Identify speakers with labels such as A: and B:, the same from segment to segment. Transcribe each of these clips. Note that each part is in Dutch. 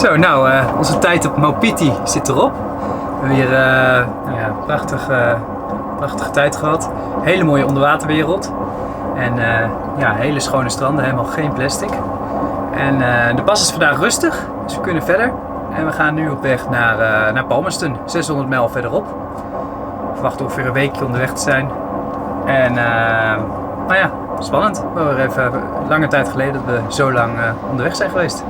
A: Zo, nou, onze tijd op Maupiti zit erop. We hebben hier prachtige tijd gehad. Hele mooie onderwaterwereld. En hele schone stranden, helemaal geen plastic. En de pas is vandaag rustig, dus we kunnen verder. En we gaan nu op weg naar Palmerston, 600 mijl verderop. We verwachten ongeveer een weekje onderweg te zijn. En spannend. We hebben even lange tijd geleden dat we zo lang onderweg zijn geweest.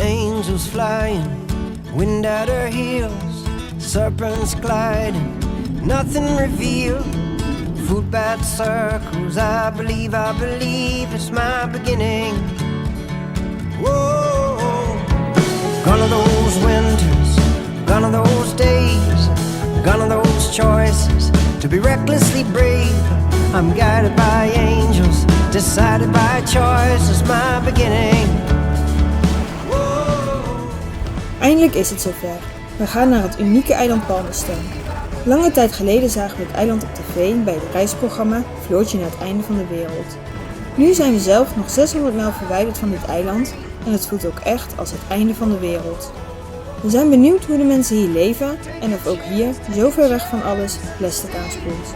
B: Angels flying, wind at her heels, serpents gliding, nothing revealed. Footpath circles, I believe it's my beginning. Whoa, gone are those winters, gone are those days, gone are those choices to be recklessly brave. I'm guided by angels, decided by choice, it's my beginning.
C: Eindelijk is het zover. We gaan naar het unieke eiland Palmerston. Lange tijd geleden zagen we het eiland op tv bij het reisprogramma Floortje naar het einde van de wereld. Nu zijn we zelf nog 600 mijl verwijderd van dit eiland en het voelt ook echt als het einde van de wereld. We zijn benieuwd hoe de mensen hier leven en of ook hier, zo ver weg van alles, plastic aanspoelt.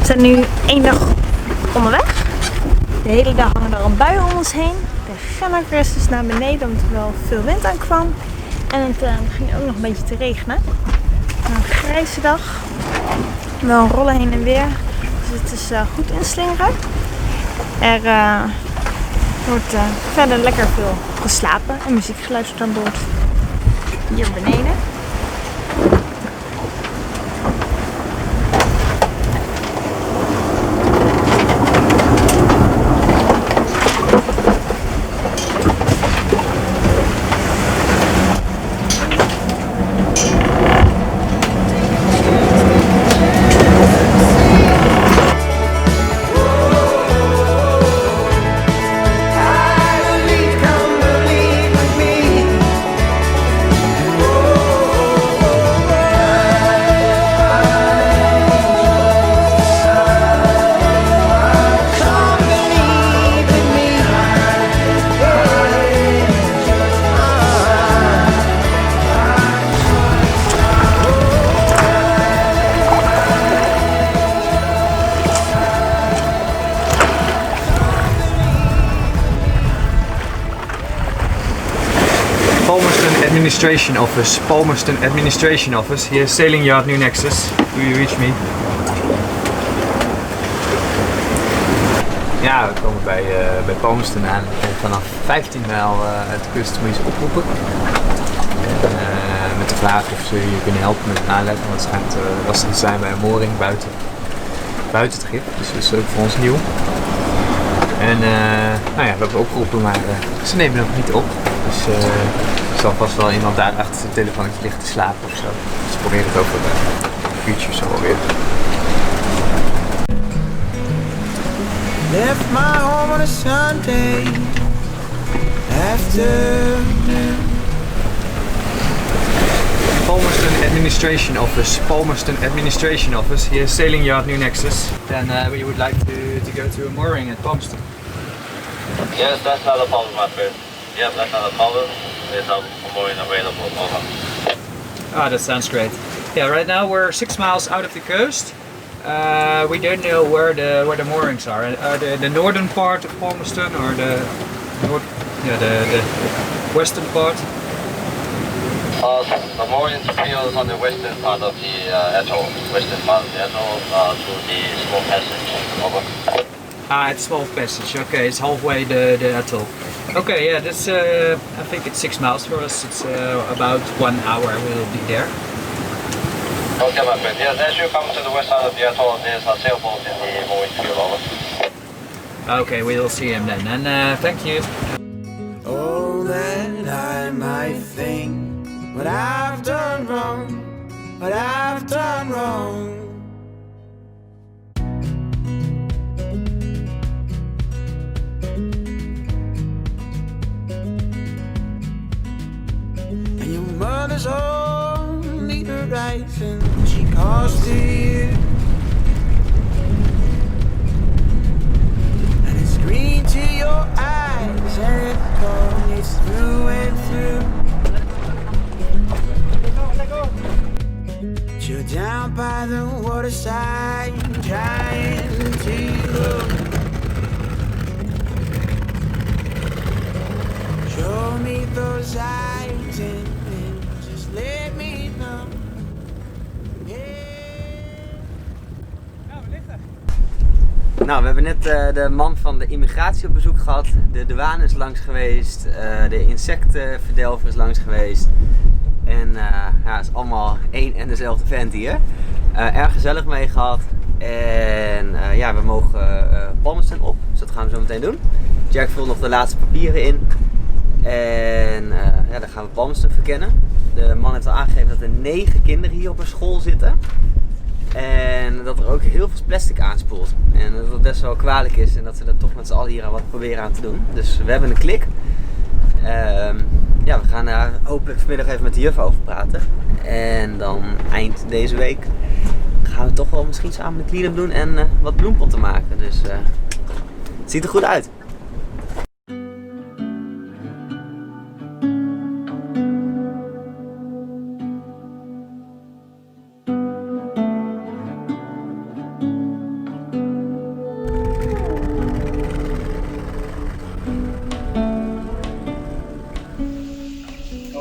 D: We zijn nu 1 dag onderweg. De hele dag hangen er al buien om ons heen. De Gennaker is naar beneden omdat er wel veel wind aankwam. En het ging ook nog een beetje te regenen. Een grijze dag. Wel een rollen heen en weer. Dus het is goed inslingeren. Er wordt verder lekker veel geslapen en muziek geluisterd aan boord. Hier beneden.
A: Palmerston Administration Office. Hier is Sailing Yard New Nexus. Do you reach me? Ja, we komen bij Palmerston aan. En vanaf 15 mijl uit de kust moet je ze oproepen. En, met de vraag of ze je kunnen helpen met het aanleggen. Want het schijnt lastig te zijn bij een mooring buiten het schip. Dus dat is ook voor ons nieuw. En we hebben opgeroepen, maar ze nemen nog niet op. Dus er zal vast wel iemand daar achter zijn telefoontje liggen te slapen of zo. Dus probeer het over een uurtje of zo alweer.
B: Left my home on a Sunday afternoon.
A: Palmerston Administration Office. Here is Sailing Yard New Nexus. Then we would like to go to a mooring at Palmerston.
E: Yes, that's not a problem, my friend. Yep, that's not a problem. There's a mooring available. Over.
A: Ah, that sounds great. Yeah, right now we're 6 miles out of the coast. We don't know where the moorings are. Are the northern part of Palmerston or the western part?
E: The mooring field is on the western part of the atoll. Western part of the atoll through the small passage. Over.
A: Ah, it's small passage. Okay, it's halfway the atoll. Okay, yeah, that's I think it's 6 miles for us. It's about 1 hour we'll be there.
E: Okay, my friend. Yes, as you come to the west side of the atoll, there's a sailboat in the mooring field. Over.
A: Okay, we'll see him then. And thank you.
B: Oh, that I might think what I've done wrong, what I've done wrong. And your mother's only the right thing she calls to you. And it's green to your eyes and it it's through and through. You're down by the waterside, trying to look. Show me those eyes and just let me know.
F: Nou, we hebben net de man van de immigratie op bezoek gehad. De douane is langs geweest. De insectenverdelger is langs geweest. En ja, het is allemaal één en dezelfde vent hier. Erg gezellig mee gehad. En ja, we mogen Palmerston op. Dus dat gaan we zo meteen doen. Jack vult nog de laatste papieren in. En ja, dan gaan we Palmerston verkennen. De man heeft al aangegeven dat er 9 kinderen hier op een school zitten. En dat er ook heel veel plastic aanspoelt. En dat het best wel kwalijk is en dat ze er toch met z'n allen hier aan wat proberen aan te doen. Dus we hebben een klik. Ja, we gaan daar hopelijk vanmiddag even met de juf over praten. En dan eind deze week gaan we toch wel misschien samen een clean-up doen en wat bloempotten maken. Dus het ziet er goed uit.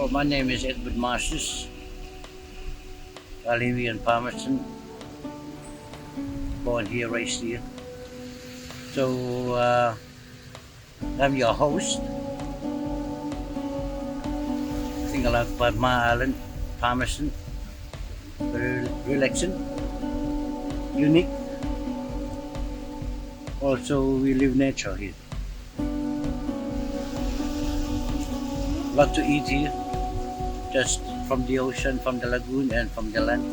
G: My name is Edward Masters. I live here in Palmerston. Born here, raised here. So I'm your host. I think I like about my island, Palmerston. Very relaxing, unique. Also, we live nature here. Lot to eat here. Just from the ocean, from the lagoon and from the land.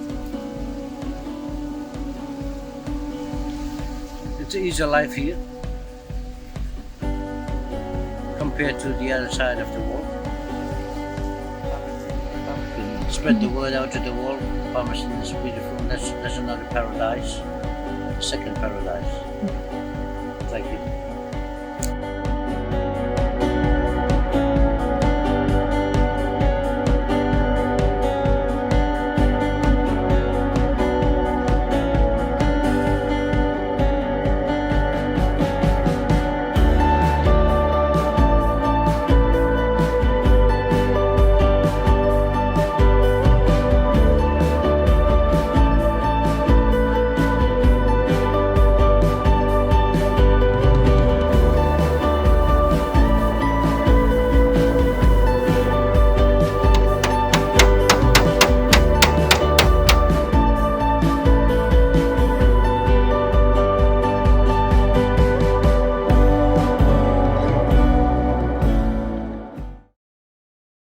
G: It's an easy life here compared to the other side of the world. Spread the word out to the world. Palmerston is beautiful. That's another paradise. Second paradise. Thank you.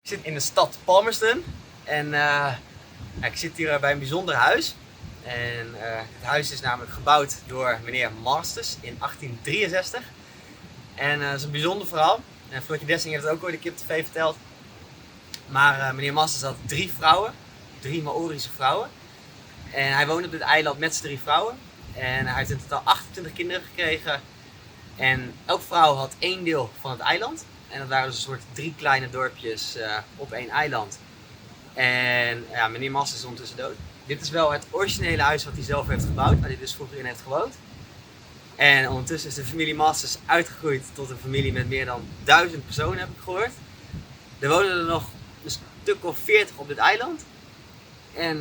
F: Ik zit in de stad Palmerston en ik zit hier bij een bijzonder huis. En het huis is namelijk gebouwd door meneer Masters in 1863. En dat is een bijzonder verhaal. En Floortje Dessing heeft het ook ooit een keer op tv verteld. Maar meneer Masters had 3 vrouwen, 3 Maorische vrouwen. En hij woonde op dit eiland met zijn 3 vrouwen. En hij heeft in totaal 28 kinderen gekregen. En elke vrouw had 1 deel van het eiland. En dat waren dus een soort 3 kleine dorpjes op 1 eiland. En ja, meneer Masters is ondertussen dood. Dit is wel het originele huis wat hij zelf heeft gebouwd, waar hij dus vroeger in heeft gewoond. En ondertussen is de familie Masters uitgegroeid tot een familie met meer dan 1000 personen, heb ik gehoord. Er wonen er nog een stuk of 40 op dit eiland. En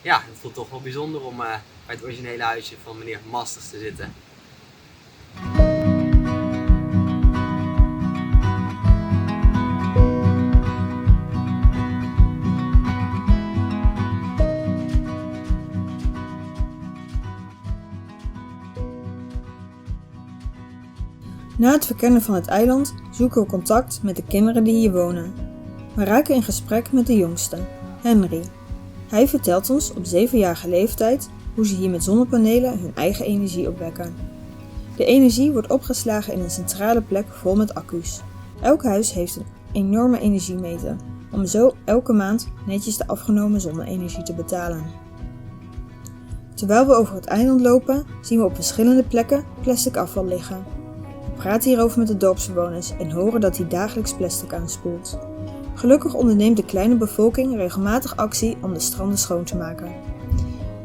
F: ja, het voelt toch wel bijzonder om bij het originele huisje van meneer Masters te zitten.
C: Na het verkennen van het eiland zoeken we contact met de kinderen die hier wonen. We raken in gesprek met de jongste, Henry. Hij vertelt ons op 7-jarige leeftijd hoe ze hier met zonnepanelen hun eigen energie opwekken. De energie wordt opgeslagen in een centrale plek vol met accu's. Elk huis heeft een enorme energiemeter, om zo elke maand netjes de afgenomen zonne-energie te betalen. Terwijl we over het eiland lopen, zien we op verschillende plekken plastic afval liggen. We praten hierover met de dorpsbewoners en horen dat hij dagelijks plastic aanspoelt. Gelukkig onderneemt de kleine bevolking regelmatig actie om de stranden schoon te maken.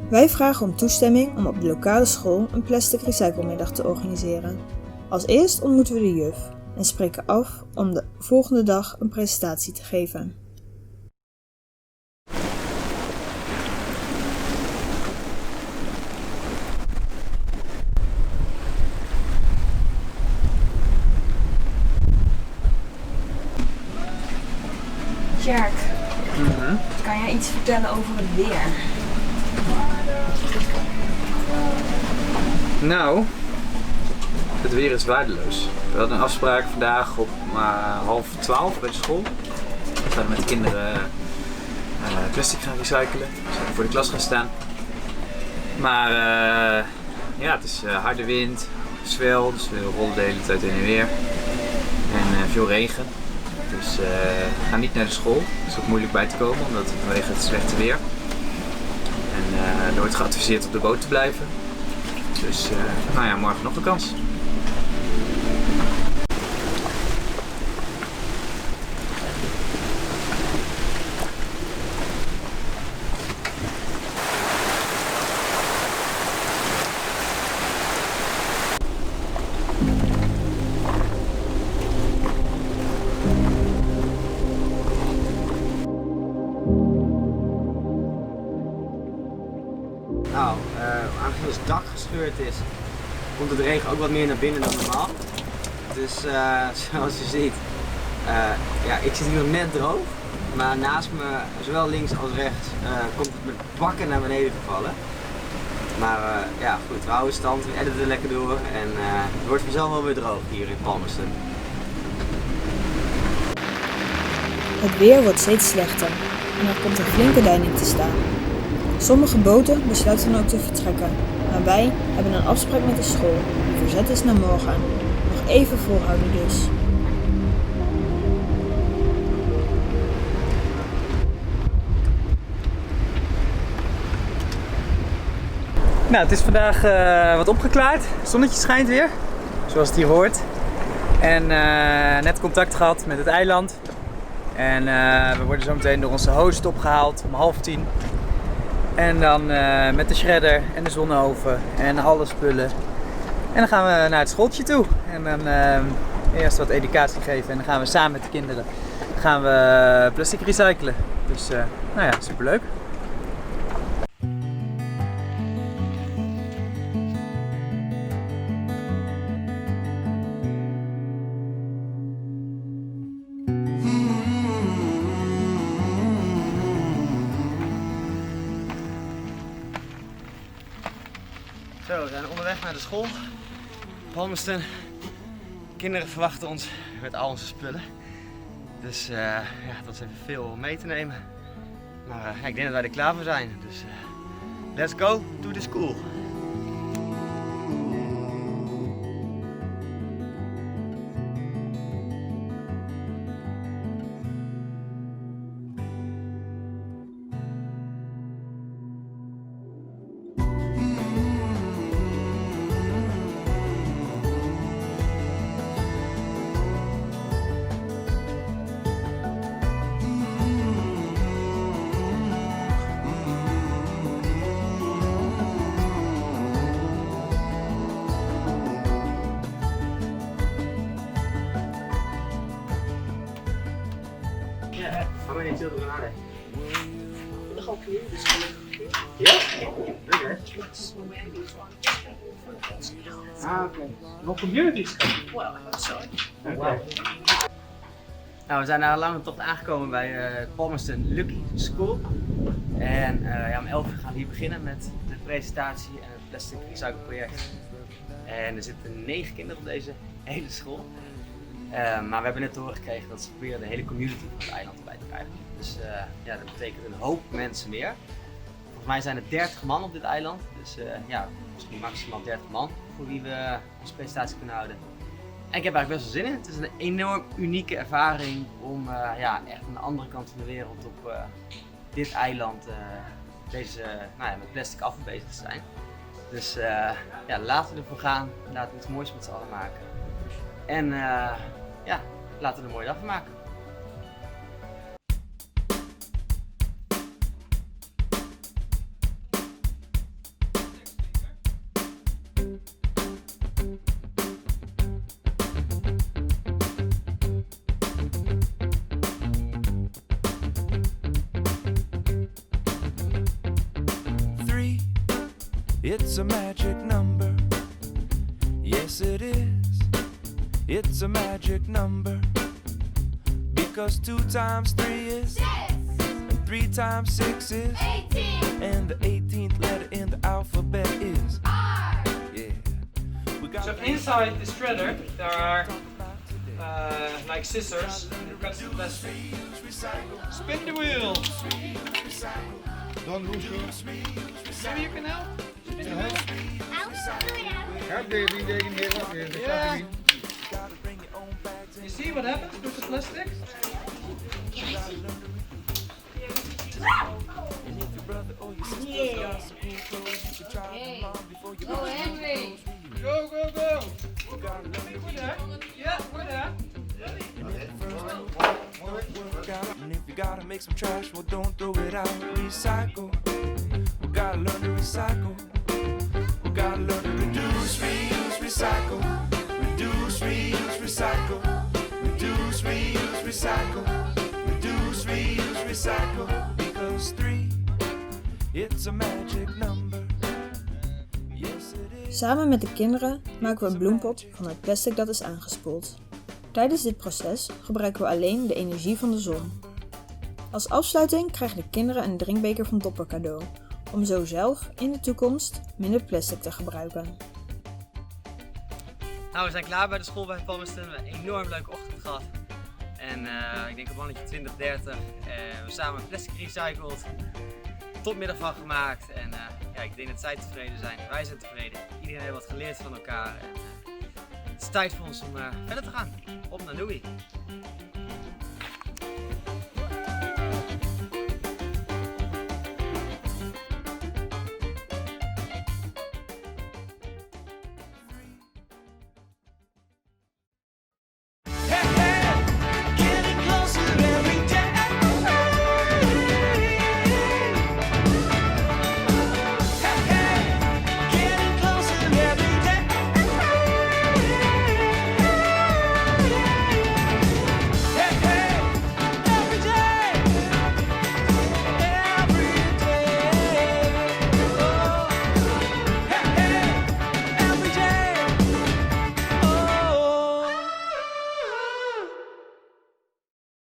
C: Wij vragen om toestemming om op de lokale school een plastic recyclemiddag te organiseren. Als eerst ontmoeten we de juf en spreken af om de volgende dag een presentatie te geven.
D: Sjerk, kan jij iets vertellen over het weer?
A: Nou, het weer is waardeloos. We hadden een afspraak vandaag op 11:30 bij de school. We gaan met de kinderen plastic gaan recyclen. We zijn voor de klas gaan staan. Maar ja, het is harde wind, zwel, dus we rollen de hele tijd heen en weer. En veel regen. Dus we gaan niet naar de school. Het is ook moeilijk bij te komen omdat vanwege het slechte weer. En er wordt geadviseerd op de boot te blijven. Dus nou ja, morgen nog een kans.
F: Nou, aangezien ons dak gescheurd is, komt de regen ook wat meer naar binnen dan normaal. Dus zoals je ziet, ja, ik zit hier nog net droog, maar naast me, zowel links als rechts, komt het met bakken naar beneden gevallen. Maar ja, goed, we houden stand, we editen lekker door en het wordt vanzelf wel weer droog hier in Palmerston.
C: Het weer wordt steeds slechter en er komt een flinke deining te staan. Sommige boten besluiten dan ook te vertrekken, maar wij hebben een afspraak met de school die verzet is naar morgen. Nog even volhouden dus.
A: Nou, het is vandaag wat opgeklaard. Het zonnetje schijnt weer, zoals het hier hoort. En net contact gehad met het eiland. En we worden zo meteen door onze host opgehaald om 9:30. En dan met de shredder en de zonneoven en alle spullen. En dan gaan we naar het schooltje toe. En dan eerst wat educatie geven en dan gaan we samen met de kinderen gaan we plastic recyclen. Dus nou ja, superleuk.
F: Zo, we zijn onderweg naar de school. Palmerston. Kinderen verwachten ons met al onze spullen. Dus ja, dat is even veel mee te nemen. Maar ik denk dat wij er klaar voor zijn. Dus let's go to the school. How many children are there?
H: The whole community is coming.
F: Yeah? Okay. Ah, okay.
A: Nog communities?
H: Well, I hope so.
F: Okay. Nou, we zijn na een lange tocht aangekomen bij Palmerston Lucky School. En ja, om 11 uur gaan we hier beginnen met de presentatie en het plastic recycle project. En er zitten 9 kinderen op deze hele school. Maar we hebben net doorgekregen dat ze proberen de hele community van het eiland erbij te krijgen. Dus ja, dat betekent een hoop mensen meer. Volgens mij zijn er 30 man op dit eiland. Dus ja, misschien maximaal 30 man voor wie we onze presentatie kunnen houden. En ik heb eigenlijk best wel zin in. Het is een enorm unieke ervaring om ja, echt aan de andere kant van de wereld op dit eiland met plastic afval bezig te zijn. Dus ja, laten we ervoor gaan. Laten we iets moois met z'n allen maken. En ja, laten we er een mooie dag van maken.
I: It's a magic number. Yes, it is. It's a magic number. Because 2 times 3 is 6. And 3 times 6 is 18. And the 18th letter in the alphabet is R. Yeah.
A: So inside the shredder there are like scissors. You cut the plastic. Spin the wheel.
J: Don't lose me.
A: Maybe you can help. Spin the wheel.
J: Help the
A: Yeah. You see what happens with the plastic?
I: Yeah.
H: Go, Henry.
A: Go, go, go. Good there. Yeah, good there.
I: And if you gotta make some trash, well, don't throw it out. Recycle. We gotta learn to recycle. We gotta learn to reduce, reuse, recycle. Reduce, reuse, recycle. Reduce, reuse, recycle. Reduce, reuse, recycle. Because 3, it's a magic number. Yes, it is.
C: Samen met de kinderen maken we een bloempot van het plastic dat is aangespoeld. Tijdens dit proces gebruiken we alleen de energie van de zon. Als afsluiting krijgen de kinderen een drinkbeker van Dopper cadeau, om zo zelf in de toekomst minder plastic te gebruiken.
F: Nou, we zijn klaar bij de school bij Palmerston. We hebben een enorm leuke ochtend gehad. En ik denk een mannetje 20, 30. We hebben samen plastic gerecycled. Topmiddag van gemaakt. En ja, ik denk dat zij tevreden zijn. Wij zijn tevreden. Iedereen heeft wat geleerd van elkaar. En, het is tijd voor ons om verder te gaan. Op naar Louis.